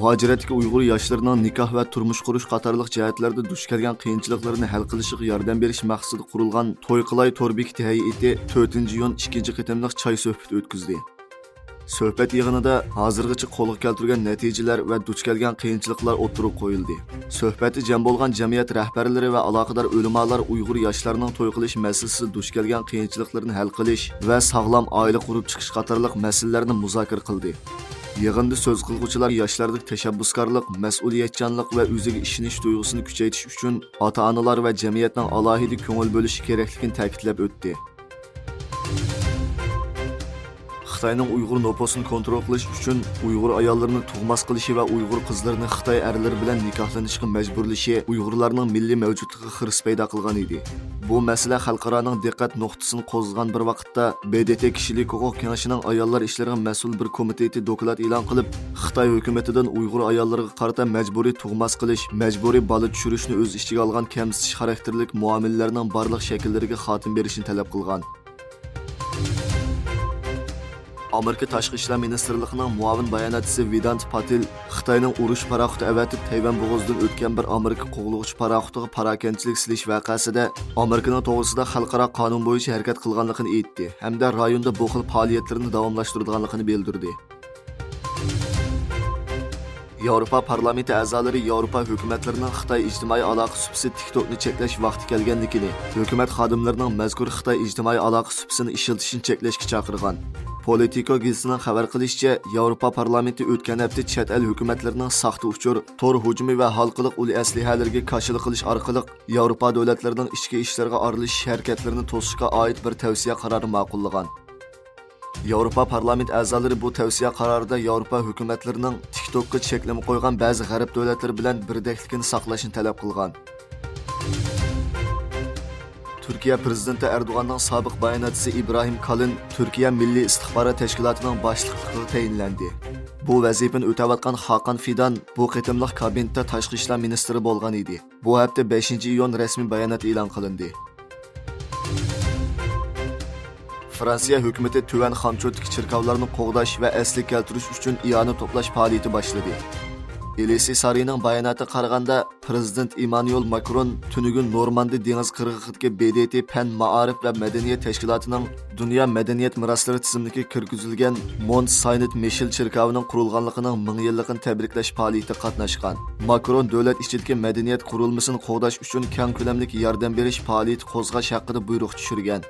muhojiratdagi Uyg'ur yoshlarining nikoh va turmush qurish qatorliq jihatlarda duch kelgan qiyinchiliklarni hal qilishga yordam berish maqsadida qurilgan To'yqilay to'r bekiti hay'ati 4-iyun 2 qitimliq choy suhbati o'tkazdi. Suhbat yig'inida hozirgacha qo'lga keltirgan natijalar va duch kelgan qiyinchiliklar o'tirib qo'yildi. Suhbatda jam bo'lgan jamiyat rahbarlari va aloqador ulamolar Uyg'ur yoshlarining to'y qilish masalasida duch kelgan qiyinchiliklarni hal qilish va sog'lom oila qurib chiqish qatorliq masalalarni muzokara qildi. Yig'inda so'z qilguvchilar yoshlardagi tashabbuskorlik, mas'uliyatchanlik va o'ziga ishonish tuyg'usini kuchaytirish uchun ota-onalar va jamiyatning alohida ko'ngil bo'lishi kerakligini ta'kidlab o'tdi. Xitoyning Uyg'ur nopusini kontrol qilish uchun Uyg'ur ayollarini tug'mas qilishi va Uyg'ur qizlarini Xitoy erlari bilan nikohlanishga majburlashi Uyg'urlarning milliy mavjudligiga xirs paydo qilgan edi. Bu masala xalqaroning diqqat nuqtasini qo'zg'agan bir vaqtda BDT kishilik huquq kengashining ayollar ishlariga mas'ul bir komiteti doklad e'lon qilib, Xitoy hukumatidan Uyg'ur ayollariga qarata majburiy tug'mas qilish, majburiy bola tushirishni o'z ichiga olgan kamsitish xarakterlik muomalalarning barliq shakllariga xotim berishni talab qilgan. Amerika Tashqi ishlar ministrligining muavin bayonotchisi Vedant Patil Xitoyning urush paraxoti avatib Tayvan bo'g'ozidan o'tgan bir Amerika qo'g'lug'uchi paraxotiga parakentchilik silish voqeasida Amerikaning to'g'risida xalqaro qonun bo'yicha harakat qilganligini aytdi hamda rayonda bu xil faoliyatlarni davomlashtirganligini bildirdi. Yevropa parlamenti a'zolari Yevropa hukumatlarining Xitoy ijtimoiy aloqa subsidi TikTokni cheklash vaqti kelganligini, hukumat xodimlarining mazkur Xitoy ijtimoiy aloqa subsidini ishlatishni cheklashga chaqirgan. Politico gazetining xabar qilishicha, Yevropa parlamenti o'tgan hafta chet el hukumatlarining saxta uchur, tor hujumi va halqiliq ul aslihalarga qarshilik qilish orqali Yevropa davlatlarining ichki ishlarga aralashish harakatlarini to'sishga oid bir tavsiya qarori ma'qullagan. Yevropa parlament a'zolari bu tavsiya qarorida Yevropa hukumatlarining TikTokga cheklama qo'ygan ba'zi g'arb davlatlari bilan birdaklikni saqlashni talab qilgan. Türkiye Prezidenti Erdoğan'ın sobiq bayonotchisi İbrahim Kalin Türkiye Milli İstihbarat Teşkilatı'nın başlıqlığı tayinlandi. Bu vazifani o'tayotgan Hakan Fidan bu qitimliq kabinetda tashqi ishlar ministri bo'lgan edi. Bu hafta 5-iyun rasmiy bayonot e'lon qilindi. Fransiya hukumati tuvan xamcho'tdagi chirkavlarni qo'g'dash va asli keltirish uchun iyona to'plash faoliyati boshladi. Elisi Sarayning bayonotiga qaraganda, Prezident Emmanuel Macron tunugun Normandiya dengiz qirg'og'idagi BDT Pan Ma'arif va madaniyat tashkilotining Dunyo madaniyat meroslari tizimiga kirgizilgan Mont Saint-Michel chirkavining qurilganligining 1000 yilligini tabriklash faoliyatida qatnashgan. Macron davlat ichidagi madaniyat qurilmasini qo'g'dash uchun keng ko'lamli yordam berish faoliyati qo'zg'ash haqida buyruq tushirgan.